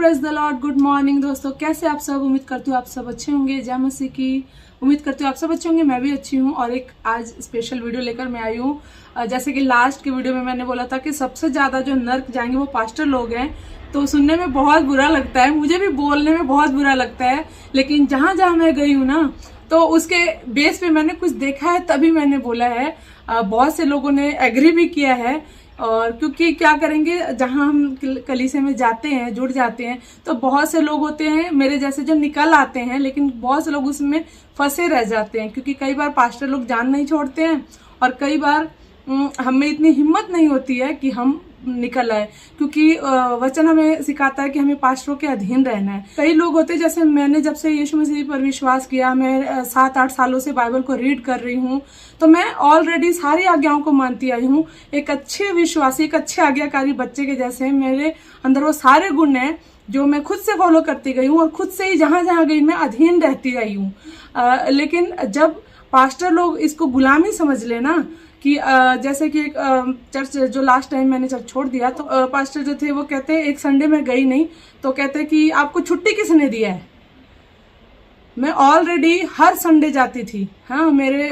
Praise the Lord. Good morning दोस्तों, कैसे आप सब? उम्मीद करती हूँ आप सब अच्छे होंगे। जय मसीह की। उम्मीद करती हूँ आप सब अच्छे होंगे, मैं भी अच्छी हूँ। और एक आज स्पेशल वीडियो लेकर मैं आई हूँ। जैसे कि लास्ट के वीडियो में मैंने बोला था कि सबसे ज्यादा जो नर्क जाएंगे वो पास्टर लोग हैं। तो सुनने में बहुत बुरा लगता है, मुझे भी बोलने में बहुत बुरा लगता है, लेकिन जहां जहां मैं गई हूँ ना, तो उसके बेस पे मैंने कुछ देखा है तभी मैंने बोला है। बहुत से लोगों ने एग्री भी किया है। और क्योंकि क्या करेंगे, जहां हम कलीसिया में जाते हैं, जुड़ जाते हैं, तो बहुत से लोग होते हैं मेरे जैसे जो निकल आते हैं, लेकिन बहुत से लोग उसमें फंसे रह जाते हैं। क्योंकि कई बार पास्टर लोग जान नहीं छोड़ते हैं और कई बार हमें इतनी हिम्मत नहीं होती है कि हम निकल आए, क्योंकि वचन हमें सिखाता है कि हमें पास्टरों के अधीन रहना है। कई लोग होते हैं, जैसे मैंने जब से यीशु मसीह पर विश्वास किया, मैं 7-8 सालों से बाइबल को रीड कर रही हूँ, तो मैं ऑलरेडी सारी आज्ञाओं को मानती आई हूँ। एक अच्छे विश्वासी, एक अच्छे आज्ञाकारी बच्चे के जैसे मेरे अंदर वो सारे गुण हैं जो मैं खुद से फॉलो करती गई हूँ और खुद से ही जहां जहां गई मैं अधीन रहती रही हूँ। लेकिन जब पास्टर लोग इसको गुलामी समझ लेना कि जैसे कि एक चर्च, जो लास्ट टाइम मैंने चर्च छोड़ दिया, तो पास्टर जो थे वो कहते एक संडे में गई नहीं, तो कहते कि आपको छुट्टी किसने दिया है? मैं ऑलरेडी हर संडे जाती थी। हाँ, मेरे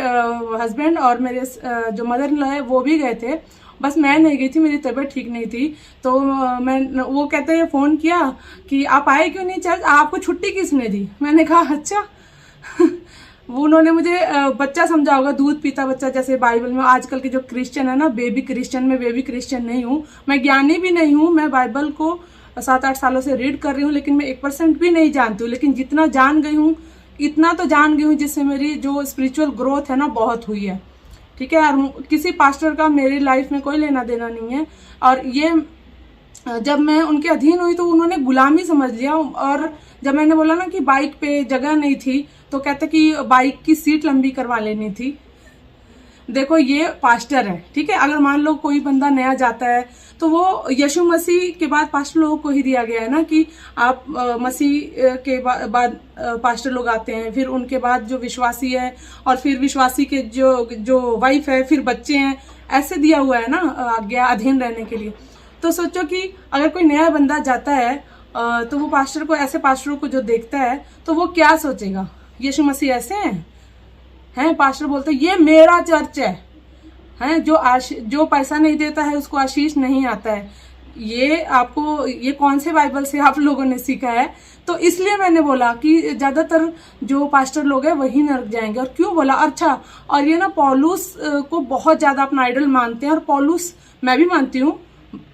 हस्बैंड और मेरे जो मदर इन लॉ है वो भी गए थे, बस मैं नहीं गई थी, मेरी तबीयत ठीक नहीं थी। तो वो कहते हैं, फोन किया कि आप आए क्यों नहीं चर्च, आपको छुट्टी किसने दी? मैंने कहा अच्छा। वो उन्होंने मुझे बच्चा समझा होगा, दूध पीता बच्चा, जैसे बाइबल में आजकल के जो क्रिश्चियन है ना, बेबी क्रिश्चियन। मैं बेबी क्रिश्चियन नहीं हूँ, मैं ज्ञानी भी नहीं हूँ। मैं बाइबल को 7-8 सालों से रीड कर रही हूँ, लेकिन मैं 1% भी नहीं जानती हूँ। लेकिन जितना जान गई हूँ, इतना तो जान गई हूँ जिससे मेरी जो स्पिरिचुअल ग्रोथ है ना, बहुत हुई है। ठीक है, और किसी पास्टर का मेरी लाइफ में कोई लेना देना नहीं है। और ये जब मैं उनके अधीन हुई तो उन्होंने गुलामी समझ लिया। और जब मैंने बोला ना कि बाइक पे जगह नहीं थी, तो कहते कि बाइक की सीट लंबी करवा लेनी थी। देखो, ये पास्टर है, ठीक है। अगर मान लो कोई बंदा नया जाता है, तो वो यीशु मसीह के बाद पास्टर लोगों को ही दिया गया है ना, कि आप मसीह के बाद पास्टर लोग आते हैं, फिर उनके बाद जो विश्वासी है, और फिर विश्वासी के जो वाइफ है, फिर बच्चे हैं, ऐसे दिया हुआ है ना आज्ञा अधीन रहने के लिए। तो सोचो कि अगर कोई नया बंदा जाता है तो वो पास्टर को, ऐसे पास्टरों को जो देखता है, तो वो क्या सोचेगा? यीशु मसीह ऐसे हैं? पास्टर बोलते हैं ये मेरा चर्च है, जो पैसा नहीं देता है उसको आशीष नहीं आता है। ये कौन से बाइबल से आप लोगों ने सीखा है? तो इसलिए मैंने बोला कि ज्यादातर जो पास्टर लोग हैं वही नरक जाएंगे। और क्यों बोला? अच्छा, और ये ना पौलुस को बहुत ज्यादा अपना आइडल मानते हैं, और पौलुस मैं भी मानती हूँ,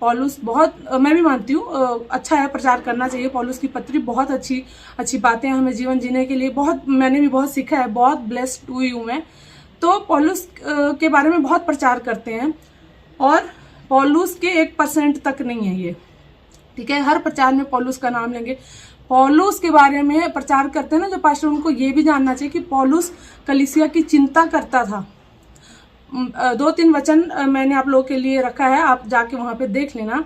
मैं भी मानती हूँ अच्छा है, प्रचार करना चाहिए। पौलुस की पत्री बहुत अच्छी बातें हैं हमें जीवन जीने के लिए, मैंने भी बहुत सीखा है, बहुत ब्लेस्ड हुई हूँ मैं। तो पौलुस के बारे में बहुत प्रचार करते हैं, और पौलुस के 1% तक नहीं है ये, ठीक है। हर प्रचार में पौलुस का नाम लेंगे। पौलुस के बारे में प्रचार करते हैं ना जो पास्टर, उनको ये भी जानना चाहिए कि पौलुस कलीसिया की चिंता करता था। 2-3 वचन मैंने आप लोगों के लिए रखा है, आप जाके वहां पे देख लेना।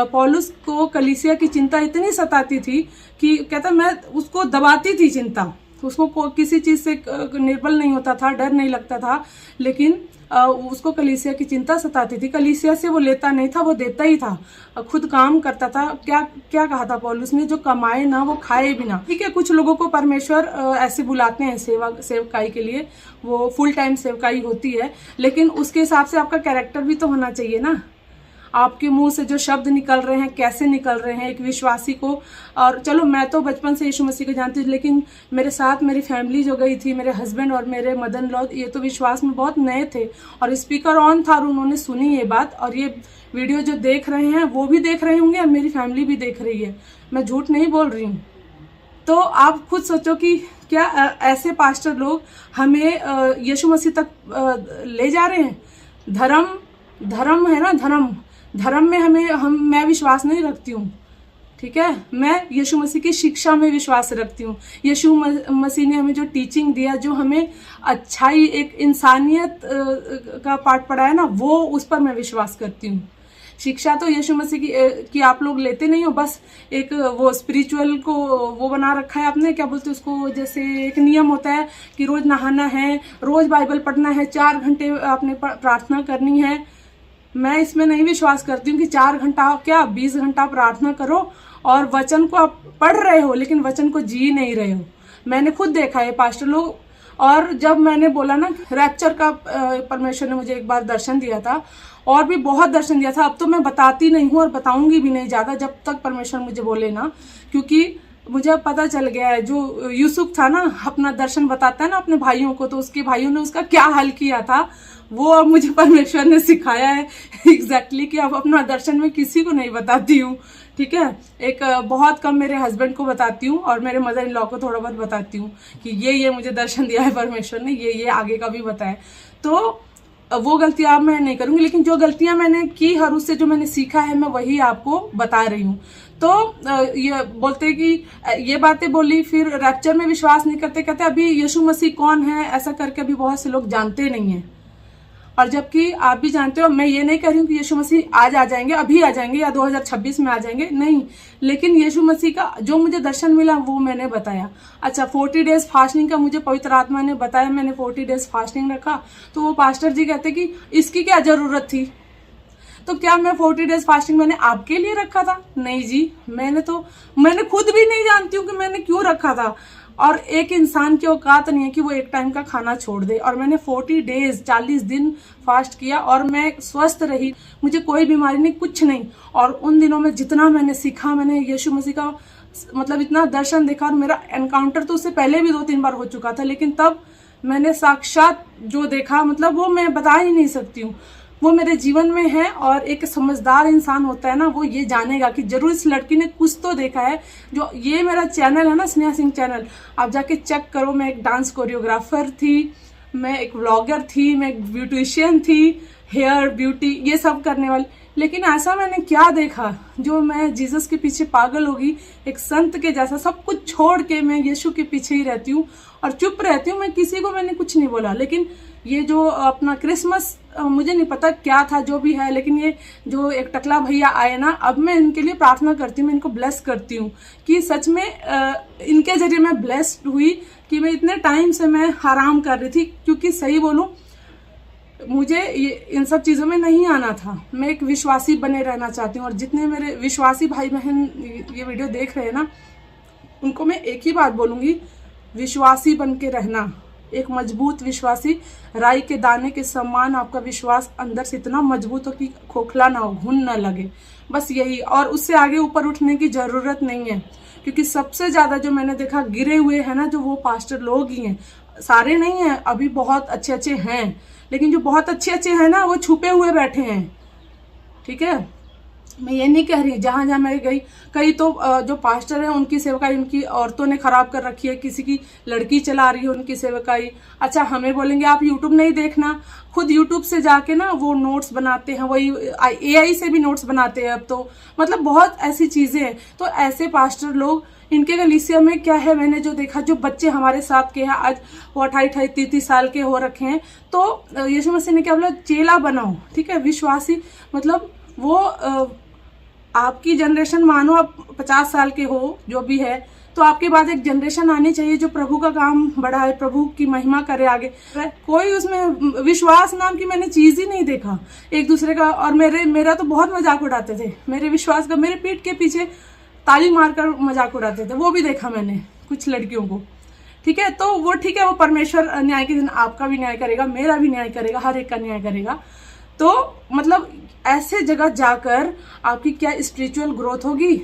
पौलुस को कलीसिया की चिंता इतनी सताती थी कि कहता मैं उसको दबाती थी चिंता, उसको किसी चीज से निर्बल नहीं होता था, डर नहीं लगता था, लेकिन उसको कलीसिया की चिंता सताती थी। कलीसिया से वो लेता नहीं था, वो देता ही था, खुद काम करता था। क्या कहा था पौलुस ने? जो कमाए ना वो खाए भी ना। ठीक है, कुछ लोगों को परमेश्वर ऐसे बुलाते हैं सेवकाई के लिए, वो फुल टाइम सेवकाई होती है, लेकिन उसके हिसाब से आपका कैरेक्टर भी तो होना चाहिए ना। आपके मुंह से जो शब्द निकल रहे हैं कैसे निकल रहे हैं एक विश्वासी को। और चलो, मैं तो बचपन से यीशु मसीह को जानती हूँ, लेकिन मेरे साथ मेरी फैमिली जो गई थी, मेरे हस्बैंड और मेरे मदर इन लॉ, ये तो विश्वास में बहुत नए थे, और स्पीकर ऑन था और उन्होंने सुनी ये बात। और ये वीडियो जो देख रहे हैं वो भी देख रहे होंगे और मेरी फैमिली भी देख रही है, मैं झूठ नहीं बोल रही हूँ। तो आप खुद सोचो कि क्या ऐसे पास्टर लोग हमें यीशु मसीह तक ले जा रहे हैं? धर्म है ना, धर्म में मैं विश्वास नहीं रखती हूँ, ठीक है। मैं यीशु मसीह की शिक्षा में विश्वास रखती हूँ। यीशु मसीह ने हमें जो टीचिंग दिया, जो हमें अच्छाई, एक इंसानियत का पाठ पढ़ाया ना, वो उस पर मैं विश्वास करती हूँ। शिक्षा तो यीशु मसीह की आप लोग लेते नहीं हो, बस एक वो स्पिरिचुअल को वो बना रखा है आपने, क्या बोलते हैं उसको, जैसे एक नियम होता है कि रोज नहाना है, रोज बाइबल पढ़ना है, 4 घंटे आपने प्रार्थना करनी है। मैं इसमें नहीं विश्वास करती हूँ कि 4 घंटा क्या 20 घंटा प्रार्थना करो और वचन को आप पढ़ रहे हो लेकिन वचन को जी नहीं रहे हो। मैंने खुद देखा है पास्टर लोग। और जब मैंने बोला ना रैप्चर का परमेश्वर ने मुझे एक बार दर्शन दिया था और भी बहुत दर्शन दिया था। अब तो मैं बताती नहीं हूँ और बताऊंगी भी नहीं ज़्यादा जब तक परमेश्वर मुझे बोले ना, क्योंकि मुझे पता चल गया है जो यूसुफ था ना अपना दर्शन बताता है ना अपने भाइयों को, तो उसके भाइयों ने उसका क्या हल किया था वो अब मुझे परमेश्वर ने सिखाया है एग्जैक्टली कि अब अपना दर्शन में किसी को नहीं बताती हूँ। ठीक है, एक बहुत कम मेरे हस्बैंड को बताती हूँ और मेरे मदर इन लॉ को थोड़ा बहुत बताती हूँ कि ये मुझे दर्शन दिया है परमेश्वर ने, ये आगे का भी बताया। तो वो गलतियां मैं नहीं करूंगी, लेकिन जो गलतियां मैंने की हर उससे जो मैंने सीखा है मैं वही आपको बता रही हूँ। तो ये बोलते कि ये बातें बोली, फिर रैप्चर में विश्वास नहीं करते, कहते अभी यीशु मसीह कौन है, ऐसा करके अभी बहुत से लोग जानते नहीं हैं। और जबकि आप भी जानते हो, मैं ये नहीं कह रही हूँ कि यीशु मसीह आज आ जाएंगे, अभी आ जाएंगे या 2026 में आ जाएंगे, नहीं, लेकिन यीशु मसीह का जो मुझे दर्शन मिला वो मैंने बताया। अच्छा, 40 डेज फास्टिंग का मुझे पवित्र आत्मा ने बताया, मैंने 40 डेज फास्टिंग रखा। तो वो पास्टर जी कहते कि इसकी क्या जरूरत थी। तो क्या मैं 40 डेज फास्टिंग मैंने आपके लिए रखा था? नहीं जी, मैंने खुद भी नहीं जानती हूँ कि मैंने क्यों रखा था। और एक इंसान की औकात नहीं है कि वो एक टाइम का खाना छोड़ दे। और मैंने 40 डेज 40 दिन फास्ट किया और मैं स्वस्थ रही, मुझे कोई बीमारी नहीं, कुछ नहीं। और उन दिनों में जितना मैंने सीखा, मैंने यीशु मसीह का मतलब इतना दर्शन देखा। और मेरा एनकाउंटर तो उससे पहले भी 2-3 बार हो चुका था, लेकिन तब मैंने साक्षात जो देखा, मतलब वो मैं बता ही नहीं सकती हूँ, वो मेरे जीवन में है। और एक समझदार इंसान होता है ना, वो ये जानेगा कि जरूर इस लड़की ने कुछ तो देखा है। जो ये मेरा चैनल है ना, स्नेहा सिंह चैनल, आप जाके चेक करो। मैं एक डांस कोरियोग्राफर थी, मैं एक व्लॉगर थी, मैं एक ब्यूटिशियन थी, हेयर ब्यूटी ये सब करने वाली। लेकिन ऐसा मैंने क्या देखा जो मैं जीसस के पीछे पागल होगी, एक संत के जैसा सब कुछ छोड़ के मैं यीशु के पीछे ही रहती हूँ और चुप रहती हूँ। मैं किसी को मैंने कुछ नहीं बोला। लेकिन ये जो अपना क्रिसमस, मुझे नहीं पता क्या था, जो भी है, लेकिन ये जो एक टकला भैया आए ना, अब मैं इनके लिए प्रार्थना करती हूँ, मैं इनको ब्लेस करती हूँ कि सच में इनके जरिए मैं ब्लेस्ड हुई कि मैं इतने टाइम से मैं आराम कर रही थी। क्योंकि सही बोलूं, मुझे इन सब चीज़ों में नहीं आना था। मैं एक विश्वासी बने रहना चाहती हूँ। और जितने मेरे विश्वासी भाई बहन ये वीडियो देख रहे हैं ना, उनको मैं एक ही बात बोलूँगी, विश्वासी बन के रहना, एक मजबूत विश्वासी। राई के दाने के समान आपका विश्वास अंदर से इतना मजबूत हो कि खोखला ना हो, घुन ना लगे, बस यही। और उससे आगे ऊपर उठने की जरूरत नहीं है, क्योंकि सबसे ज्यादा जो मैंने देखा गिरे हुए हैं ना, जो वो पास्टर लोग ही हैं। सारे नहीं हैं, अभी बहुत अच्छे अच्छे हैं, लेकिन जो बहुत अच्छे अच्छे हैं ना, वो छुपे हुए बैठे हैं। ठीक है, मैं ये नहीं कह रही, जहां जहां मैं गई, कई तो जो पास्टर है उनकी सेवकाई उनकी औरतों ने खराब कर रखी है, किसी की लड़की चला रही है उनकी सेवकाई। अच्छा, हमें बोलेंगे आप यूट्यूब नहीं देखना, खुद यूट्यूब से जाके ना वो नोट्स बनाते हैं, वही AI से भी नोट्स बनाते हैं अब तो, मतलब बहुत ऐसी चीजें हैं। तो ऐसे पास्टर लोग, इनके कलीसिया में क्या है, मैंने जो देखा, जो बच्चे हमारे साथ के हैं आज, वो 28-30 साल के हो रखे हैं। तो यीशु मसीह ने क्या बोला, चेला बनाओ। ठीक है, विश्वासी, मतलब वो आपकी जनरेशन, मानो आप 50 साल के हो, जो भी है, तो आपके बाद एक जनरेशन आनी चाहिए जो प्रभु का काम बढ़ाए, प्रभु की महिमा करे आगे। कोई उसमें विश्वास नाम की मैंने चीज ही नहीं देखा एक दूसरे का। और मेरा तो बहुत मजाक उड़ाते थे मेरे विश्वास का, मेरे पीठ के पीछे ताली मारकर मजाक उड़ाते थे, वो भी देखा मैंने कुछ लड़कियों को। ठीक है, तो वो ठीक है, वो परमेश्वर न्याय के दिन आपका भी न्याय करेगा, मेरा भी न्याय करेगा, हर एक का न्याय करेगा। तो मतलब ऐसे जगह जाकर आपकी क्या स्पिरिचुअल ग्रोथ होगी?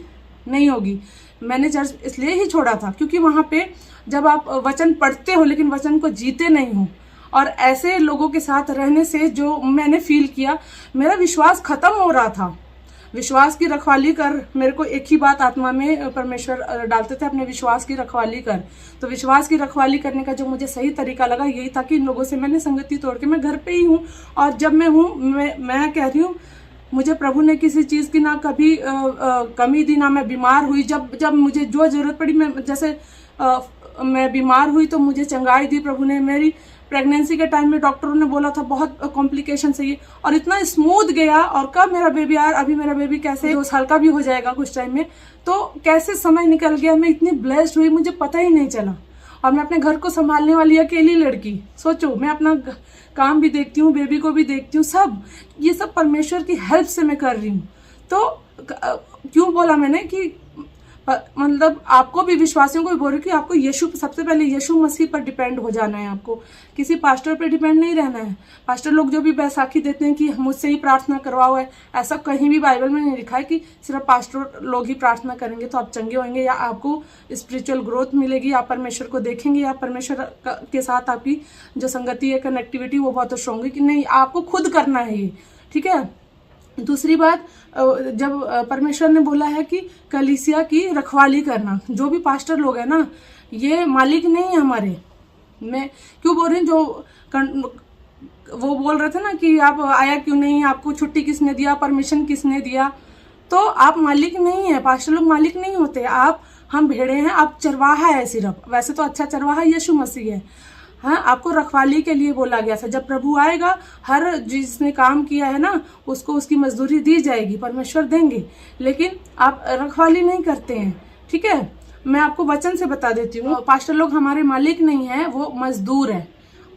नहीं होगी। मैंने चर्च इसलिए ही छोड़ा था क्योंकि वहां पे जब आप वचन पढ़ते हो लेकिन वचन को जीते नहीं हो, और ऐसे लोगों के साथ रहने से जो मैंने फील किया, मेरा विश्वास खत्म हो रहा था। विश्वास की रखवाली कर, मेरे को एक ही बात आत्मा में परमेश्वर डालते थे, अपने विश्वास की रखवाली कर। तो विश्वास की रखवाली करने का जो मुझे सही तरीका लगा यही था कि इन लोगों से मैंने संगति तोड़ के मैं घर पे ही हूँ। और जब मैं हूँ, मैं कह रही हूँ, मुझे प्रभु ने किसी चीज की ना कभी कमी दी, ना मैं बीमार हुई। जब मुझे जो जरूरत पड़ी, मैं जैसे मैं बीमार हुई तो मुझे चंगाई दी प्रभु ने। मेरी प्रेगनेंसी के टाइम में डॉक्टरों ने बोला था बहुत कॉम्प्लिकेशन है ये, और इतना स्मूथ गया। और कब मेरा बेबी आया, अभी मेरा बेबी कैसे 2 साल का भी हो जाएगा कुछ टाइम में, तो कैसे समय निकल गया, मैं इतनी ब्लेस्ड हुई, मुझे पता ही नहीं चला। और मैं अपने घर को संभालने वाली अकेली लड़की, सोचो, मैं अपना काम भी देखती हूँ, बेबी को भी देखती हूँ, सब ये सब परमेश्वर की हेल्प से मैं कर रही हूँ। तो क्यों बोला मैंने कि मतलब आपको भी, विश्वासियों को भी बोल रही कि आपको यीशु, सबसे पहले यीशु मसीह पर डिपेंड हो जाना है। आपको किसी पास्टर पर डिपेंड नहीं रहना है। पास्टर लोग जो भी बैसाखी देते हैं कि मुझसे ही प्रार्थना करवाओ है, ऐसा कहीं भी बाइबल में नहीं लिखा है कि सिर्फ पास्टर लोग ही प्रार्थना करेंगे तो आप चंगे होंगे, या आपको स्पिरिचुअल ग्रोथ मिलेगी, या परमेश्वर को देखेंगे, या परमेश्वर के साथ आपकी जो संगति है, कनेक्टिविटी, वो बहुत स्ट्रांग होगी। कि नहीं, आपको खुद करना है ये, ठीक है। दूसरी बात, जब परमेश्वर ने बोला है कि कलीसिया की रखवाली करना, जो भी पास्टर लोग हैं ना, ये मालिक नहीं है हमारे। मैं क्यों बोल रही हूँ, जो वो बोल रहे थे ना कि आप आया क्यों नहीं, आपको छुट्टी किसने दिया, परमिशन किसने दिया, तो आप मालिक नहीं है। पास्टर लोग मालिक नहीं होते। हम भेड़े हैं, आप चरवाहा है सिर्फ। वैसे तो अच्छा चरवाहा यीशु मसीह है। हाँ, आपको रखवाली के लिए बोला गया था। जब प्रभु आएगा, हर जिसने काम किया है ना, उसको उसकी मजदूरी दी जाएगी, परमेश्वर देंगे। लेकिन आप रखवाली नहीं करते हैं, ठीक है। मैं आपको वचन से बता देती हूँ, पास्टर लोग हमारे मालिक नहीं है, वो मजदूर है।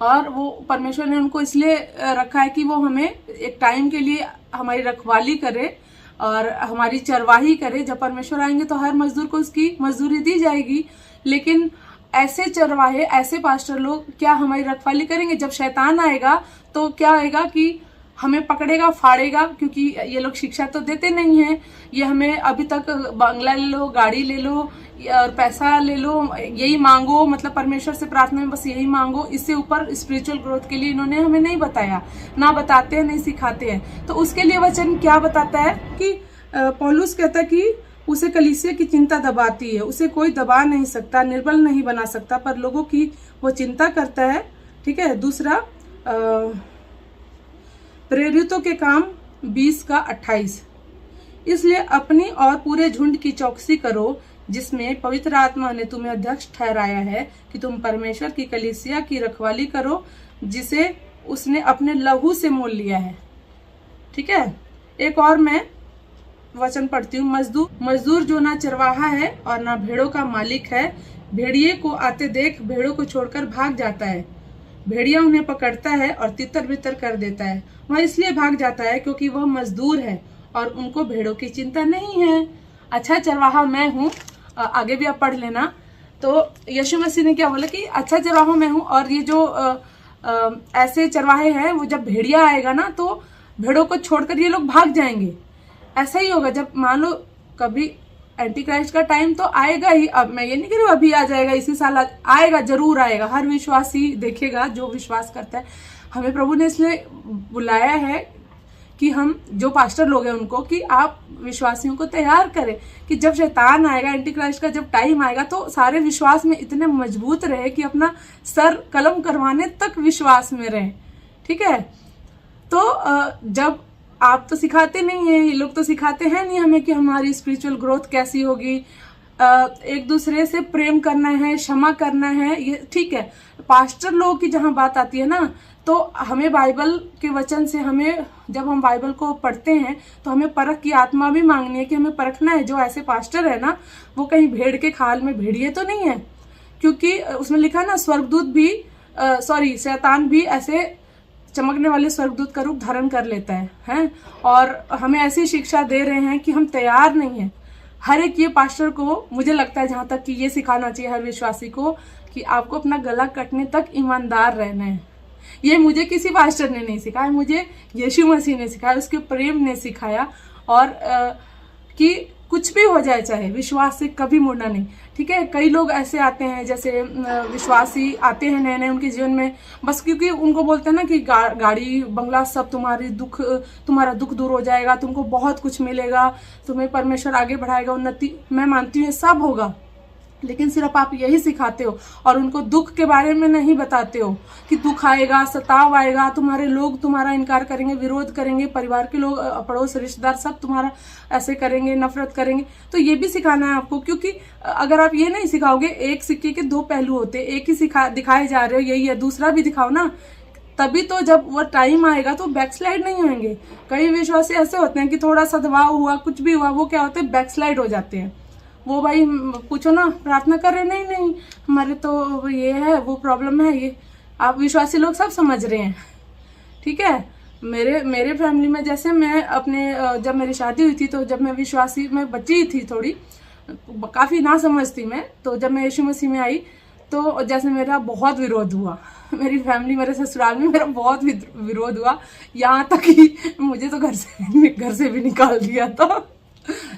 और वो परमेश्वर ने उनको इसलिए रखा है कि वो हमें एक टाइम के लिए हमारी रखवाली करे और हमारी चरवाही करे। जब परमेश्वर आएंगे तो हर मजदूर को उसकी मजदूरी दी जाएगी। लेकिन ऐसे चरवाहे, ऐसे पास्टर लोग क्या हमारी रखवाली करेंगे? जब शैतान आएगा तो क्या आएगा कि हमें पकड़ेगा, फाड़ेगा, क्योंकि ये लोग शिक्षा तो देते नहीं हैं। ये हमें अभी तक बंगला ले लो, गाड़ी ले लो और पैसा ले लो, यही मांगो, मतलब परमेश्वर से प्रार्थना में बस यही मांगो। इससे ऊपर स्पिरिचुअल ग्रोथ के लिए इन्होंने हमें नहीं बताया, ना बताते हैं, नहीं सिखाते हैं। तो उसके लिए वचन क्या बताता है कि पौलुस कहता है कि उसे कलीसिया की चिंता दबाती है, उसे कोई दबा नहीं सकता, निर्बल नहीं बना सकता, पर लोगों की वो चिंता करता है, ठीक है। दूसरा, प्रेरितों के काम 20:28, इसलिए अपनी और पूरे झुंड की चौकसी करो, जिसमें पवित्र आत्मा ने तुम्हें अध्यक्ष ठहराया है कि तुम परमेश्वर की कलीसिया की रखवाली करो, जिसे उसने अपने लहू से मोल लिया है, ठीक है। एक और मैं वचन पढ़ती हूँ। मजदूर जो ना चरवाहा है और ना भेड़ों का मालिक है, भेड़िए को आते देख भेड़ों को छोड़कर भाग जाता है। भेड़िया उन्हें पकड़ता है और तितर बितर कर देता है। वह इसलिए भाग जाता है क्योंकि वह मजदूर है और उनको भेड़ों की चिंता नहीं है। अच्छा चरवाहा मैं हूँ, आगे भी आप पढ़ लेना। तो यीशु मसीह ने क्या बोला कि अच्छा चरवाहा मैं हूँ, और ये जो ऐसे चरवाहे हैं, वो जब भेड़िया आएगा ना तो भेड़ों को छोड़कर ये लोग भाग जाएंगे। ऐसा ही होगा जब मान लो कभी एंटी क्राइस्ट का टाइम तो आएगा ही। अब मैं ये नहीं कह रही हूँ अभी आ जाएगा, इसी साल आएगा, जरूर आएगा। हर विश्वासी देखेगा जो विश्वास करता है। हमें प्रभु ने इसलिए बुलाया है कि हम जो पास्टर लोग हैं उनको, कि आप विश्वासियों को तैयार करें कि जब शैतान आएगा, एंटी क्राइस्ट का जब टाइम आएगा, तो सारे विश्वास में इतने मजबूत रहे कि अपना सर कलम करवाने तक विश्वास में रहे, ठीक है। तो जब आप तो सिखाते नहीं है, ये लोग तो सिखाते हैं नहीं हमें कि हमारी स्पिरिचुअल ग्रोथ कैसी होगी। एक दूसरे से प्रेम करना है, क्षमा करना है, ये ठीक है। पास्टर लोगों की जहां बात आती है ना, तो हमें बाइबल के वचन से, हमें जब हम बाइबल को पढ़ते हैं तो हमें परख की आत्मा भी मांगनी है कि हमें परखना है जो ऐसे पास्टर है ना, वो कहीं भेड़ के खाल में भेड़िए तो नहीं है। क्योंकि उसमें लिखा ना, स्वर्गदूत भी शैतान भी ऐसे चमकने वाले स्वर्गदूत का रूप धारण कर लेता है। और हमें ऐसी शिक्षा दे रहे हैं कि हम तैयार नहीं है। हर एक ये पास्टर को मुझे लगता है जहां तक कि ये सिखाना चाहिए हर विश्वासी को कि आपको अपना गला कटने तक ईमानदार रहना है। ये मुझे किसी पास्टर ने नहीं सिखाया, मुझे यीशु मसीह ने सिखाया, उसके प्रेम ने सिखाया। और कि कुछ भी हो जाए, चाहे विश्वास से कभी मुड़ना नहीं, ठीक है। कई लोग ऐसे आते हैं, जैसे विश्वासी आते हैं नए नए उनके जीवन में, बस क्योंकि उनको बोलते हैं ना कि गाड़ी बंगला सब तुम्हारा दुख दूर हो जाएगा, तुमको बहुत कुछ मिलेगा, तुम्हें परमेश्वर आगे बढ़ाएगा, उन्नति। मैं मानती हूँ ये सब होगा, लेकिन सिर्फ आप यही सिखाते हो और उनको दुख के बारे में नहीं बताते हो कि दुख आएगा, सताव आएगा, तुम्हारे लोग तुम्हारा इनकार करेंगे, विरोध करेंगे, परिवार के लोग, पड़ोस, रिश्तेदार सब तुम्हारा ऐसे करेंगे, नफरत करेंगे। तो ये भी सिखाना है आपको, क्योंकि अगर आप ये नहीं सिखाओगे, एक सिक्के के दो पहलू होते, एक ही दिखाए जा रहे हो यही है, दूसरा भी दिखाओ ना, तभी तो जब वो टाइम आएगा तो बैकस्लाइड नहीं होंगे। कई विश्वासी ऐसे होते हैं कि थोड़ा सा दबाव हुआ, कुछ भी हुआ, वो क्या होते हैं, बैकस्लाइड हो जाते हैं। वो भाई पूछो ना, प्रार्थना कर रहे, नहीं हमारे तो ये है, वो प्रॉब्लम है, ये आप विश्वासी लोग सब समझ रहे हैं, ठीक है। मेरे फैमिली में जैसे मैं अपने जब मेरी शादी हुई थी, तो जब मैं विश्वासी में बची थी थोड़ी, काफ़ी ना समझती मैं। तो जब मैं यीशु मसीह में आई तो जैसे मेरा बहुत विरोध हुआ, मेरी फैमिली, मेरे ससुराल में मेरा बहुत विरोध हुआ, यहाँ तक कि मुझे तो घर से भी निकाल दिया था।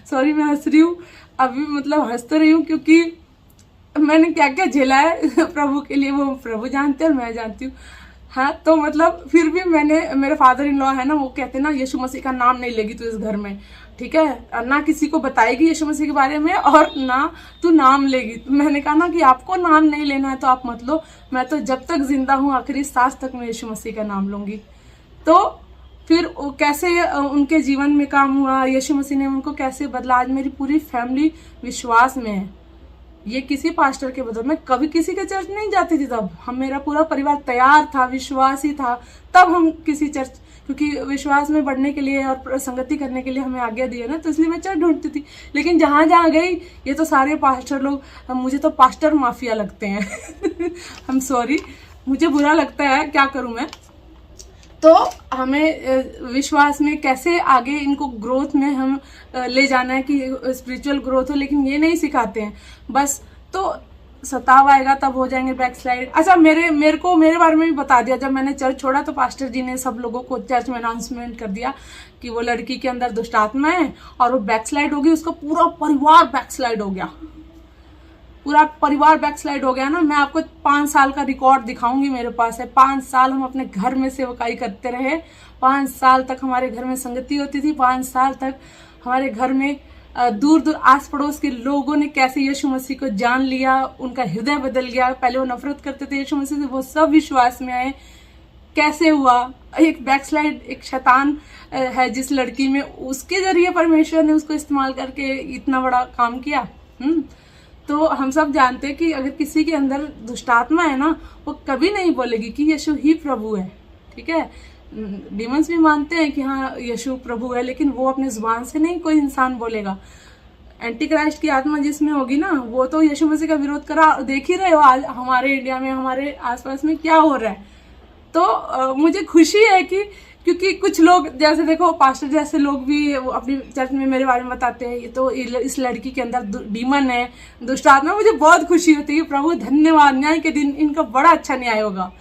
सॉरी मैं हंस रही हूँ अभी, मतलब हंस तो रही हूँ क्योंकि मैंने क्या क्या झेला है प्रभु के लिए, वो प्रभु जानते हैं और मैं जानती हूँ। हाँ, तो मतलब फिर भी मेरे फादर इन लॉ है ना, वो कहते हैं ना यीशु मसीह का नाम नहीं लेगी तू इस घर में, ठीक है, ना किसी को बताएगी यीशु मसीह के बारे में और ना तू नाम लेगी। तो मैंने कहा ना कि आपको नाम नहीं लेना है तो आप मत लो, मैं तो जब तक जिंदा हूँ आखिरी सांस तक मैं यीशु मसीह का नाम लूंगी। तो फिर कैसे उनके जीवन में काम हुआ, यीशु मसीह ने उनको कैसे बदला, आज मेरी पूरी फैमिली विश्वास में है। ये किसी पास्टर के बदौलत, मैं कभी किसी के चर्च नहीं जाती थी, तब मेरा पूरा परिवार तैयार था, विश्वासी था, तब हम किसी चर्च, क्योंकि विश्वास में बढ़ने के लिए और संगति करने के लिए हमें आज्ञा दी है ना, तो इसलिए मैं चर्च ढूंढती थी। लेकिन जहाँ जहाँ गई ये तो सारे पास्टर लोग, मुझे तो पास्टर माफिया लगते हैं हम सॉरी, मुझे बुरा लगता है, क्या करूँ मैं। तो हमें विश्वास में कैसे आगे इनको ग्रोथ में हम ले जाना है कि स्पिरिचुअल ग्रोथ हो, लेकिन ये नहीं सिखाते हैं बस। तो सताव आएगा तब हो जाएंगे बैकस्लाइड। अच्छा, मेरे बारे में भी बता दिया, जब मैंने चर्च छोड़ा तो पास्टर जी ने सब लोगों को चर्च में अनाउंसमेंट कर दिया कि वो लड़की के अंदर दुष्ट आत्मा है और वो बैकस्लाइड होगी, उसका पूरा परिवार बैकस्लाइड हो गया, पूरा परिवार बैकस्लाइड हो गया ना। मैं आपको 5 साल का रिकॉर्ड दिखाऊंगी, मेरे पास है। 5 साल हम अपने घर में सेवकाई करते रहे, 5 साल तक हमारे घर में संगति होती थी, 5 साल तक हमारे घर में दूर दूर आस पड़ोस के लोगों ने कैसे यीशु मसीह को जान लिया, उनका हृदय बदल गया। पहले वो नफरत करते थे यीशु मसीह से, वो सब विश्वास में आए। कैसे हुआ, एक बैकस्लाइड, एक शैतान है जिस लड़की में, उसके जरिए परमेश्वर ने उसको इस्तेमाल करके इतना बड़ा काम किया। तो हम सब जानते हैं कि अगर किसी के अंदर दुष्टात्मा है ना, वो कभी नहीं बोलेगी कि यीशु ही प्रभु है, ठीक है। डीमंस भी मानते हैं कि हाँ यीशु प्रभु है, लेकिन वो अपने जुबान से नहीं कोई इंसान बोलेगा। एंटी क्राइस्ट की आत्मा जिसमें होगी ना, वो तो यीशु मसीह का विरोध करा। देख ही रहे हो आज हमारे इंडिया में, हमारे आसपास में क्या हो रहा है। तो मुझे खुशी है कि क्योंकि कुछ लोग, जैसे देखो पास्टर जैसे लोग भी अपनी चर्च में मेरे बारे में बताते हैं, ये तो इस लड़की के अंदर डीमन है, दुष्ट आत्मा। मुझे बहुत खुशी होती है कि प्रभु धन्यवाद, न्याय के दिन इनका बड़ा अच्छा न्याय होगा,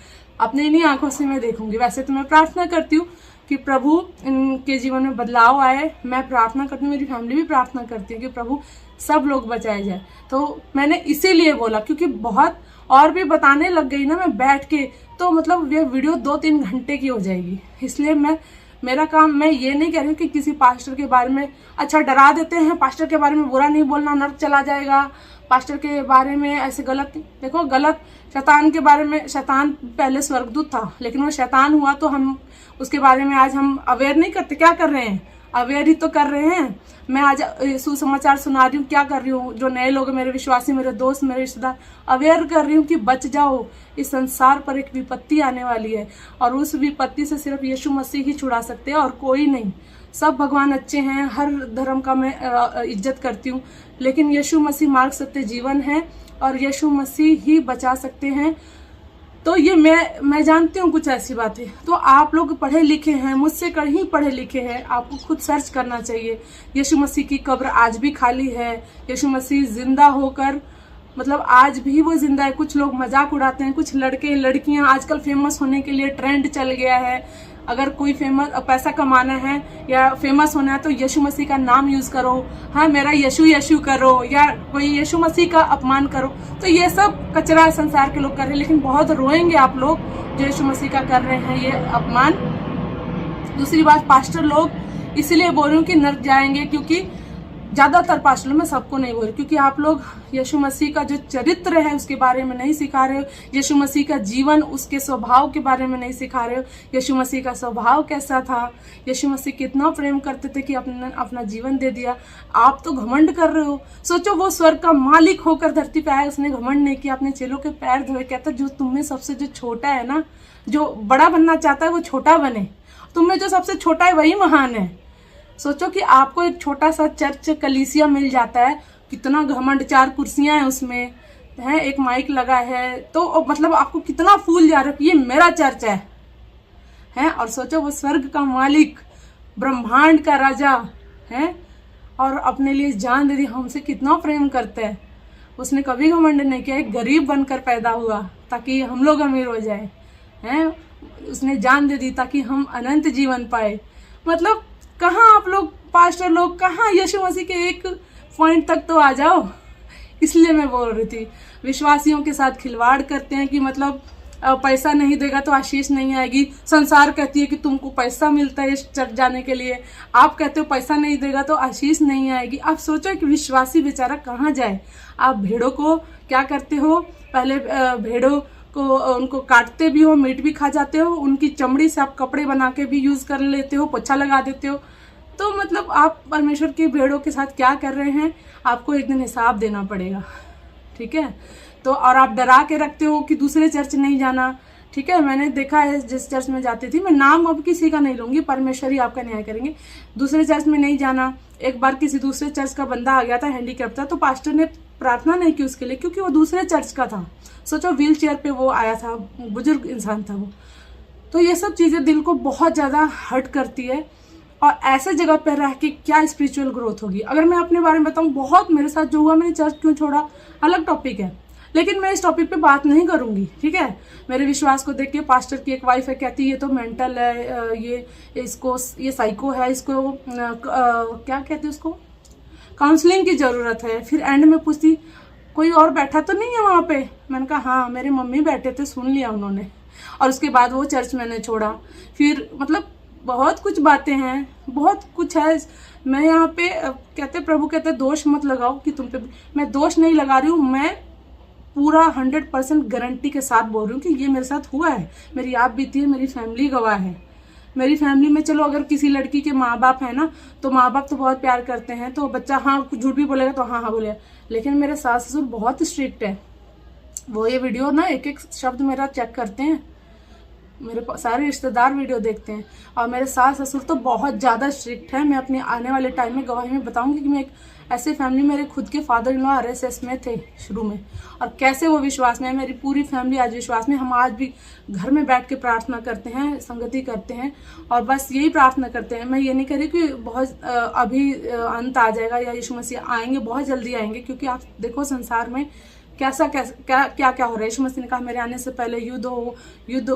अपने इन्हीं आंखों से मैं देखूंगी। वैसे तो मैं प्रार्थना करती हूँ कि प्रभु इनके जीवन में बदलाव आए, मैं प्रार्थना करती हूँ, मेरी फैमिली भी प्रार्थना करती है कि प्रभु सब लोग बचाए जाए। तो मैंने इसीलिए बोला, क्योंकि बहुत और भी बताने लग गई ना मैं बैठ के, तो मतलब ये वीडियो 2-3 घंटे की हो जाएगी। इसलिए मेरा काम, मैं ये नहीं कह रही हूँ कि किसी पास्टर के बारे में, अच्छा डरा देते हैं, पास्टर के बारे में बुरा नहीं बोलना, नर्क चला जाएगा, पास्टर के बारे में ऐसे गलत। देखो गलत, शैतान के बारे में, शैतान पहले स्वर्गदूत था, लेकिन वो शैतान हुआ तो हम उसके बारे में आज हम अवेयर नहीं करते। क्या कर रहे हैं, अवेयर ही तो कर रहे हैं। मैं आज सुसमाचार सुना रही हूँ, क्या कर रही हूँ, जो नए लोग मेरे विश्वासी, मेरे दोस्त, मेरे रिश्तेदार, अवेयर कर रही हूँ कि बच जाओ, इस संसार पर एक विपत्ति आने वाली है और उस विपत्ति से सिर्फ यीशु मसीह ही छुड़ा सकते हैं और कोई नहीं। सब भगवान अच्छे हैं, हर धर्म का मैं इज्जत करती हूँ, लेकिन यीशु मसीह मार्ग सत्य जीवन है और यीशु मसीह ही बचा सकते हैं। तो ये मैं जानती हूँ कुछ ऐसी बातें। तो आप लोग पढ़े लिखे हैं, मुझसे कहीं पढ़े लिखे हैं, आपको खुद सर्च करना चाहिए। यीशु मसीह की कब्र आज भी खाली है, यीशु मसीह जिंदा होकर, मतलब आज भी वो जिंदा है। कुछ लोग मजाक उड़ाते हैं, कुछ लड़के लड़कियां, आजकल फेमस होने के लिए ट्रेंड चल गया है, अगर कोई पैसा कमाना है या फेमस होना है तो यीशु मसीह का नाम यूज करो, हाँ मेरा यीशु करो, या कोई यीशु मसीह का अपमान करो। तो ये सब कचरा संसार के लोग कर रहे हैं, लेकिन बहुत रोएंगे आप लोग जो यीशु मसीह का कर रहे हैं ये अपमान। दूसरी बात, पास्टर लोग इसलिए बोल रही हूँ कि नर्क जाएंगे, क्योंकि ज्यादातर पास्टर, मैं सबको नहीं बोल रही, क्योंकि आप लोग यीशु मसीह का जो चरित्र है उसके बारे में नहीं सिखा रहे हो, यीशु मसीह का जीवन, उसके स्वभाव के बारे में नहीं सिखा रहे हो। यीशु मसीह का स्वभाव कैसा था, यीशु मसीह कितना प्रेम करते थे कि अपना जीवन दे दिया। आप तो घमंड कर रहे हो। सोचो, वो स्वर्ग का मालिक होकर धरती पे आया, उसने घमंड नहीं किया, अपने चेलों के पैर धोए। कहता जो तुम में सबसे जो छोटा है ना, जो बड़ा बनना चाहता है वो छोटा बने, तुम में जो सबसे छोटा है वही महान है। सोचो कि आपको एक छोटा सा चर्च कलीसिया मिल जाता है, कितना घमंड, 4 कुर्सियां हैं उसमें, है एक माइक लगा है, तो मतलब आपको कितना फूल जा रहा है कि ये मेरा चर्च है। और सोचो वो स्वर्ग का मालिक, ब्रह्मांड का राजा है, और अपने लिए जान दे दी, हमसे कितना प्रेम करता है। उसने कभी घमंड नहीं किया, एक गरीब बनकर पैदा हुआ ताकि हम लोग अमीर हो जाए हैं। उसने जान दे दी ताकि हम अनंत जीवन पाए। मतलब कहाँ आप लोग पास्टर लोग, कहाँ यीशु मसीह के एक पॉइंट तक तो आ जाओ। इसलिए मैं बोल रही थी, विश्वासियों के साथ खिलवाड़ करते हैं कि मतलब पैसा नहीं देगा तो आशीष नहीं आएगी। संसार कहती है कि तुमको पैसा मिलता है इस चर्च जाने के लिए, आप कहते हो पैसा नहीं देगा तो आशीष नहीं आएगी। आप सोचो कि विश्वासी बेचारा कहाँ जाए। आप भेड़ों को क्या करते हो, पहले भेड़ों को उनको काटते भी हो, मीट भी खा जाते हो, उनकी चमड़ी से आप कपड़े बना के भी यूज कर लेते हो, पोछा लगा देते हो। तो मतलब आप परमेश्वर की भेड़ों के साथ क्या कर रहे हैं, आपको एक दिन हिसाब देना पड़ेगा, ठीक है। तो और आप डरा के रखते हो कि दूसरे चर्च नहीं जाना, ठीक है। मैंने देखा है जिस चर्च में जाती थी, मैं नाम अब किसी का नहीं लूंगी, परमेश्वर ही आपका न्याय करेंगे। दूसरे चर्च में नहीं जाना। एक बार किसी दूसरे चर्च का बंदा आ गया था, हैंडीकैप था, तो पास्टर ने प्रार्थना नहीं की उसके लिए, क्योंकि वो दूसरे चर्च का था। सोचो व्हील चेयर पे वो आया था, बुजुर्ग इंसान था वो। तो ये सब चीजें दिल को बहुत ज्यादा हर्ट करती है। और ऐसे जगह पर रह के क्या स्पिरिचुअल ग्रोथ होगी। अगर मैं अपने बारे में बताऊं, बहुत मेरे साथ जो हुआ, मैंने चर्च क्यों छोड़ा अलग टॉपिक है, लेकिन मैं इस टॉपिक पे बात नहीं करूंगी, ठीक है। मेरे विश्वास को देख के पास्टर की एक वाइफ है, कहती ये तो मेंटल है, ये साइको है, इसको क्या कहते हैं, उसको काउंसलिंग की जरूरत है। फिर एंड में पूछती कोई और बैठा तो नहीं है वहां पे। मैंने कहा हाँ, मेरे मम्मी बैठे थे, सुन लिया उन्होंने। और उसके बाद वो चर्च मैंने छोड़ा। फिर मतलब बहुत कुछ बातें हैं, बहुत कुछ है। मैं यहाँ पे कहते प्रभु कहते दोष मत लगाओ कि तुम पे, मैं दोष नहीं लगा रही हूँ, मैं पूरा 100% गारंटी के साथ बोल रही हूँ कि ये मेरे साथ हुआ है। मेरी आप बीती है, मेरी फैमिली गवाह है। मेरी फैमिली में चलो अगर किसी लड़की के माँ बाप है ना, तो माँ बाप तो बहुत प्यार करते हैं, तो बच्चा हाँ कुछ झूठ भी बोलेगा तो हाँ हाँ बोलेगा। लेकिन मेरे सास ससुर बहुत स्ट्रिक्ट है। वो ये वीडियो ना एक एक शब्द मेरा चेक करते हैं, मेरे सारे रिश्तेदार वीडियो देखते हैं। और मेरे सास ससुर तो बहुत ज़्यादा स्ट्रिक्ट है। मैं अपने आने वाले टाइम में गवाही में बताऊंगी कि मैं एक ऐसे फैमिली, मेरे खुद के फादर इन लॉ RSS में थे शुरू में, और कैसे वो विश्वास में है। मेरी पूरी फैमिली आज विश्वास में। हम आज भी घर में बैठ के प्रार्थना करते हैं, संगति करते हैं, और बस यही प्रार्थना करते हैं। मैं ये नहीं कह रही कि बहुत अभी अंत आ जाएगा या यीशु मसीह आएंगे, बहुत जल्दी आएंगे, क्योंकि आप देखो संसार में क्या क्या हो रहा है। यीशु मसीह ने कहा मेरे आने से पहले युद्ध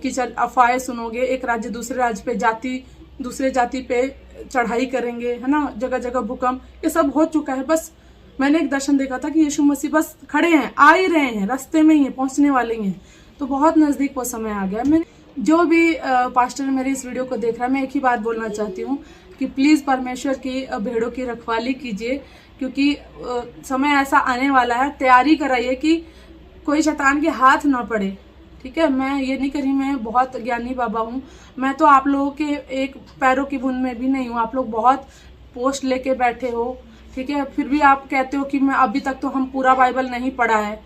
की अफवाहें सुनोगे, एक राज्य दूसरे राज्य पे, दूसरे जाति पे चढ़ाई करेंगे, है ना, जगह जगह भूकंप, ये सब हो चुका है। बस मैंने एक दर्शन देखा था कि यीशु मसीह बस खड़े हैं, आ ही रहे हैं, रास्ते में ही हैं, पहुंचने वाले ही हैं। तो बहुत नजदीक वो समय आ गया। मैं जो भी पास्टर मेरे इस वीडियो को देख रहा है, मैं एक ही बात बोलना चाहती हूँ कि प्लीज परमेश्वर की भेड़ों की रखवाली कीजिए, क्योंकि समय ऐसा आने वाला है। तैयारी कराइए कि कोई शैतान के हाथ ना पड़े, ठीक है। मैं ये नहीं करी मैं बहुत ज्ञानी बाबा हूँ, मैं तो आप लोगों के एक पैरों की बूंद में भी नहीं हूँ। आप लोग बहुत पोस्ट लेके बैठे हो, ठीक है, फिर भी आप कहते हो कि मैं अभी तक तो हम पूरा बाइबल नहीं पढ़ा है।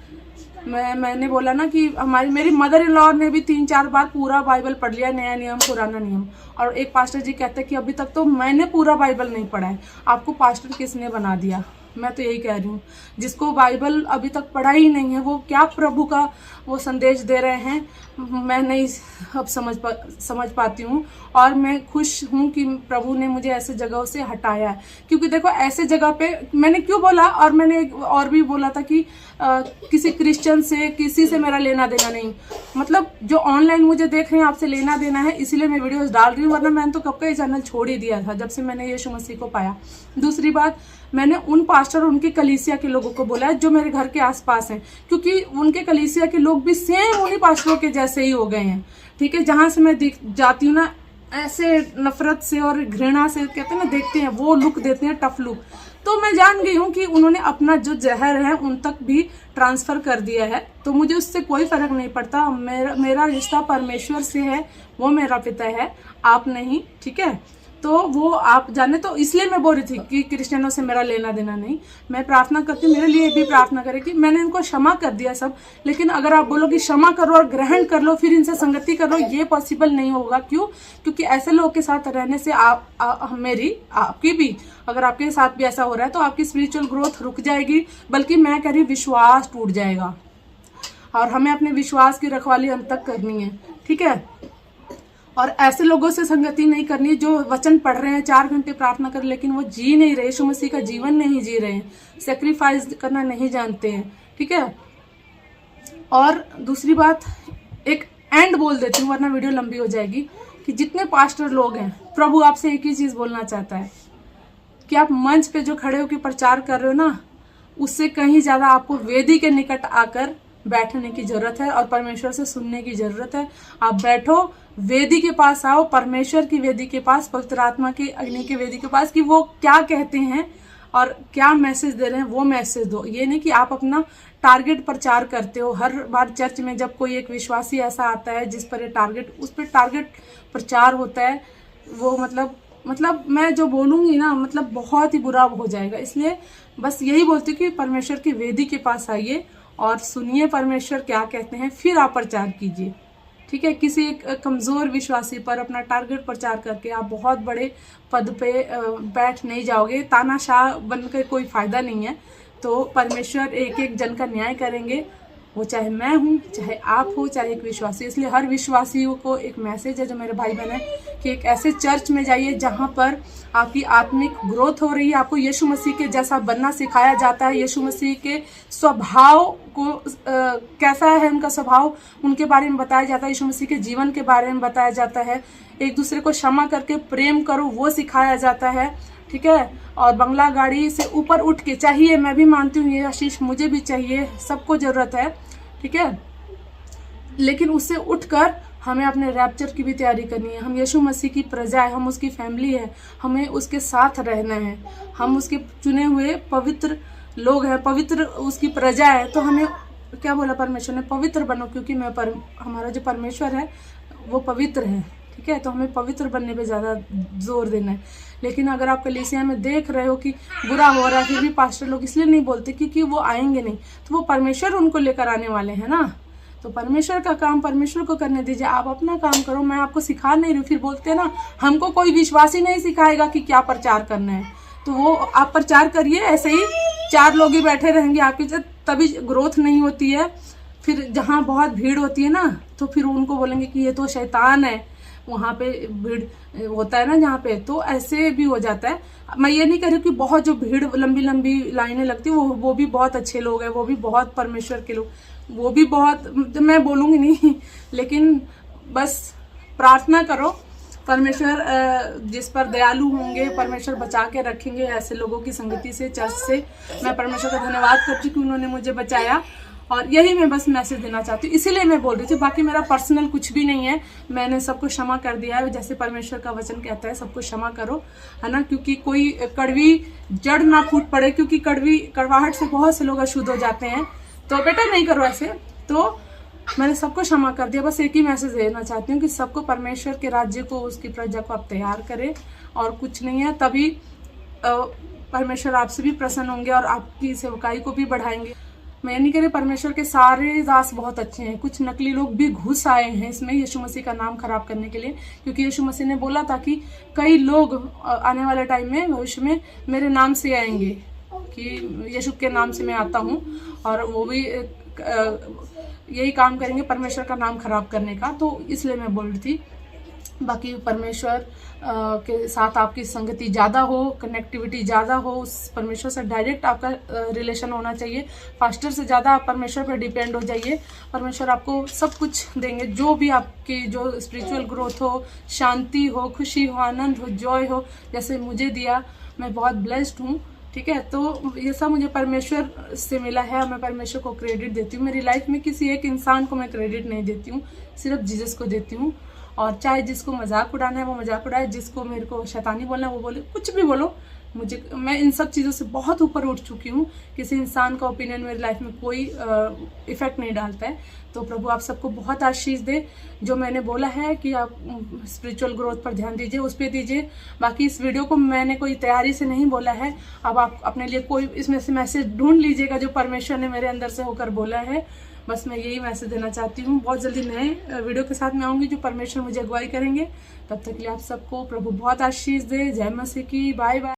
मैंने बोला ना कि मेरी मदर इन लॉ ने भी 3-4 बार पूरा बाइबल पढ़ लिया, नया नियम पुराना नियम। और एक पास्टर जी कहते हैं कि अभी तक तो मैंने पूरा बाइबल नहीं पढ़ा है। आपको पास्टर किसने बना दिया? मैं तो यही कह रही हूँ, जिसको बाइबल अभी तक पढ़ा ही नहीं है, वो क्या प्रभु का वो संदेश दे रहे हैं, मैं नहीं अब समझ पाती हूँ। और मैं खुश हूँ कि प्रभु ने मुझे ऐसे जगहों से हटाया है, क्योंकि देखो ऐसे जगह पे मैंने क्यों बोला, और मैंने और भी बोला था कि किसी क्रिश्चियन से, किसी से मेरा लेना देना नहीं। मतलब जो ऑनलाइन मुझे देख रहे हैं, आपसे लेना देना है, इसीलिए मैं वीडियोस डाल रही हूँ, वरना मैंने तो कब का ये चैनल छोड़ ही दिया था, जब से मैंने यीशु मसीह को पाया। दूसरी बात, मैंने उन पास्टर, उनकी कलीसिया के लोगों को बोला है जो मेरे घर के आसपास हैं, क्योंकि उनके कलीसिया के लोग भी सेम उन्हीं पास्टरों के जैसे ही हो गए हैं, ठीक है। जहां से मैं जाती हूँ ना, ऐसे नफरत से और घृणा से कहते हैं ना, देखते हैं वो लुक देते हैं, टफ लुक। तो मैं जान गई हूँ कि उन्होंने अपना जो जहर है उन तक भी ट्रांसफर कर दिया है, तो मुझे उससे कोई फर्क नहीं पड़ता। मेरा रिश्ता परमेश्वर से है, वो मेरा पिता है, आप नहीं, ठीक है। तो वो आप जाने, तो इसलिए मैं बोल रही थी कि क्रिश्चियनों से मेरा लेना देना नहीं। मैं प्रार्थना करती हूँ, मेरे लिए भी प्रार्थना करें कि मैंने इनको क्षमा कर दिया सब। लेकिन अगर आप बोलो कि क्षमा करो और ग्रहण कर लो, फिर इनसे संगति कर लो, ये पॉसिबल नहीं होगा। क्यों? क्योंकि ऐसे लोगों के साथ रहने से आपकी भी, अगर आपके साथ भी ऐसा हो रहा है, तो आपकी स्पिरिचुअल ग्रोथ रुक जाएगी, बल्कि मैं कह रही विश्वास टूट जाएगा। और हमें अपने विश्वास की रखवाली अंत तक करनी है, ठीक है। और ऐसे लोगों से संगति नहीं करनी जो वचन पढ़ रहे हैं, 4 घंटे प्रार्थना कर, लेकिन वो जी नहीं रहे, यीशु मसीह का जीवन नहीं जी रहे हैं, सेक्रीफाइस करना नहीं जानते हैं। ठीक है। और दूसरी बात, एक एंड बोल देती हूँ वरना वीडियो लंबी हो जाएगी, कि जितने पास्टर लोग हैं, प्रभु आपसे एक ही चीज बोलना चाहता है कि आप मंच पे जो खड़े होकर प्रचार कर रहे हो ना, उससे कहीं ज्यादा आपको वेदी के निकट आकर बैठने की जरूरत है और परमेश्वर से सुनने की जरूरत है। आप बैठो, वेदी के पास आओ, परमेश्वर की वेदी के पास, पवित्र आत्मा की अग्नि की वेदी के पास, कि वो क्या कहते हैं और क्या मैसेज दे रहे हैं, वो मैसेज दो। ये नहीं कि आप अपना टारगेट प्रचार करते हो। हर बार चर्च में जब कोई एक विश्वासी ऐसा आता है जिस पर ये टारगेट, उस पर टारगेट प्रचार होता है, वो मतलब मैं जो बोलूंगी ना, मतलब बहुत ही बुरा हो जाएगा। इसलिए बस यही बोलती हूँ कि परमेश्वर की वेदी के पास आइए और सुनिए परमेश्वर क्या कहते हैं, फिर आप प्रचार कीजिए। ठीक है। किसी एक कमजोर विश्वासी पर अपना टारगेट प्रचार करके आप बहुत बड़े पद पे बैठ नहीं जाओगे। तानाशाह बनकर कोई फायदा नहीं है। तो परमेश्वर एक एक जन का न्याय करेंगे, वो चाहे मैं हूँ, चाहे आप हो, चाहे एक विश्वासी। इसलिए हर विश्वासियों को एक मैसेज है जो मेरे भाई बहन है, कि एक ऐसे चर्च में जाइए जहाँ पर आपकी आत्मिक ग्रोथ हो रही है, आपको यीशु मसीह के जैसा बनना सिखाया जाता है, यीशु मसीह के स्वभाव को कैसा है उनका स्वभाव, उनके बारे में बताया जाता है, यीशु मसीह के जीवन के बारे में बताया जाता है, एक दूसरे को क्षमा करके प्रेम करो वो सिखाया जाता है। ठीक है। और बंगला गाड़ी से ऊपर उठ के चाहिए, मैं भी मानती हूँ ये आशीष मुझे भी चाहिए, सबको जरूरत है। ठीक है। लेकिन उससे उठकर हमें अपने रैप्चर की भी तैयारी करनी है। हम यीशु मसीह की प्रजा है, हम उसकी फैमिली है, हमें उसके साथ रहना है, हम उसके चुने हुए पवित्र लोग हैं, पवित्र उसकी प्रजा है। तो हमें क्या बोला परमेश्वर ने, पवित्र बनो, क्योंकि हमारा जो परमेश्वर है वो पवित्र है। ठीक है। तो हमें पवित्र बनने पे ज्यादा जोर देना है। लेकिन अगर आप कलीसिया में देख रहे हो कि बुरा हो रहा है, फिर भी पास्टर लोग इसलिए नहीं बोलते क्योंकि वो आएंगे नहीं, तो वो परमेश्वर उनको लेकर आने वाले हैं ना। तो परमेश्वर का काम परमेश्वर को करने दीजिए, आप अपना काम करो, मैं आपको सिखा नहीं रही हूँ। फिर बोलते हैं ना, हमको कोई विश्वासी नहीं सिखाएगा कि क्या प्रचार करना है, तो वो आप प्रचार करिए। ऐसे ही 4 लोग ही बैठे रहेंगे आपके साथ, तभी ग्रोथ नहीं होती है। फिर जहाँ बहुत भीड़ होती है ना, तो फिर उनको बोलेंगे कि ये तो शैतान है, वहां पे भीड़ होता है ना जहाँ पे, तो ऐसे भी हो जाता है। मैं ये नहीं कह रही कि बहुत जो भीड़ लंबी लंबी लाइनें लगती है वो भी बहुत अच्छे लोग हैं, वो भी बहुत परमेश्वर के लोग, वो भी बहुत, मैं बोलूंगी नहीं, लेकिन बस प्रार्थना करो, परमेश्वर जिस पर दयालु होंगे, परमेश्वर बचा के रखेंगे ऐसे लोगों की संगति से, चर्च से। मैं परमेश्वर का धन्यवाद करती हूँ कि उन्होंने मुझे बचाया, और यही मैं बस मैसेज देना चाहती हूँ, इसीलिए मैं बोल रही थी। बाकी मेरा पर्सनल कुछ भी नहीं है, मैंने सबको क्षमा कर दिया है, जैसे परमेश्वर का वचन कहता है सबको क्षमा करो, है ना, क्योंकि कोई कड़वी जड़ ना फूट पड़े, क्योंकि कड़वाहट से बहुत से लोग अशुद्ध हो जाते हैं। तो बेटा नहीं करो ऐसे। तो मैंने सबको क्षमा कर दिया, बस एक ही मैसेज देना चाहती हूँ कि सबको परमेश्वर के राज्य को, उसकी प्रजा को आप तैयार करें, और कुछ नहीं है। तभी परमेश्वर आपसे भी प्रसन्न होंगे और आपकी सेवकाई को भी बढ़ाएंगे। मैं नहीं कह रही, परमेश्वर के सारे दास बहुत अच्छे हैं, कुछ नकली लोग भी घुस आए हैं इसमें यीशु मसीह का नाम खराब करने के लिए, क्योंकि यीशु मसीह ने बोला था कि कई लोग आने वाले टाइम में, भविष्य में मेरे नाम से आएंगे, कि यीशु के नाम से मैं आता हूँ, और वो भी यही काम करेंगे परमेश्वर का नाम खराब करने का। तो इसलिए मैं बोल रही थी। बाकी परमेश्वर के साथ आपकी संगति ज़्यादा हो, कनेक्टिविटी ज़्यादा हो, उस परमेश्वर से डायरेक्ट आपका रिलेशन होना चाहिए। पास्टर से ज़्यादा आप परमेश्वर पर डिपेंड हो जाइए, परमेश्वर आपको सब कुछ देंगे, जो भी आपकी जो स्पिरिचुअल ग्रोथ हो, शांति हो, खुशी हो, आनंद हो, जॉय हो, जैसे मुझे दिया। मैं बहुत ब्लेस्ड हूँ। ठीक है। तो ये सब मुझे परमेश्वर से मिला है, मैं परमेश्वर को क्रेडिट देती हूँ। मेरी लाइफ में किसी एक इंसान को मैं क्रेडिट नहीं देती हूँ, सिर्फ जीसस को देती हूँ। और चाहे जिसको मजाक उड़ाना है वो मजाक उड़ाए, जिसको मेरे को शैतानी बोलना है वो बोले, कुछ भी बोलो, मैं इन सब चीज़ों से बहुत ऊपर उठ चुकी हूँ। किसी इंसान का ओपिनियन मेरी लाइफ में कोई इफेक्ट नहीं डालता है। तो प्रभु आप सबको बहुत आशीष दे। जो मैंने बोला है कि आप स्पिरिचुअल ग्रोथ पर ध्यान दीजिए, उस पर दीजिए। बाकी इस वीडियो को मैंने कोई तैयारी से नहीं बोला है, अब आप अपने लिए कोई इसमें से मैसेज ढूंढ लीजिएगा जो परमेश्वर ने मेरे अंदर से होकर बोला है। बस मैं यही मैसेज देना चाहती हूँ। बहुत जल्दी नए वीडियो के साथ मैं आऊँगी जो परमेश्वर मुझे अगुवाई करेंगे। तब तक के लिए आप सबको प्रभु बहुत आशीष दे। जय मसीह की। Bye bye.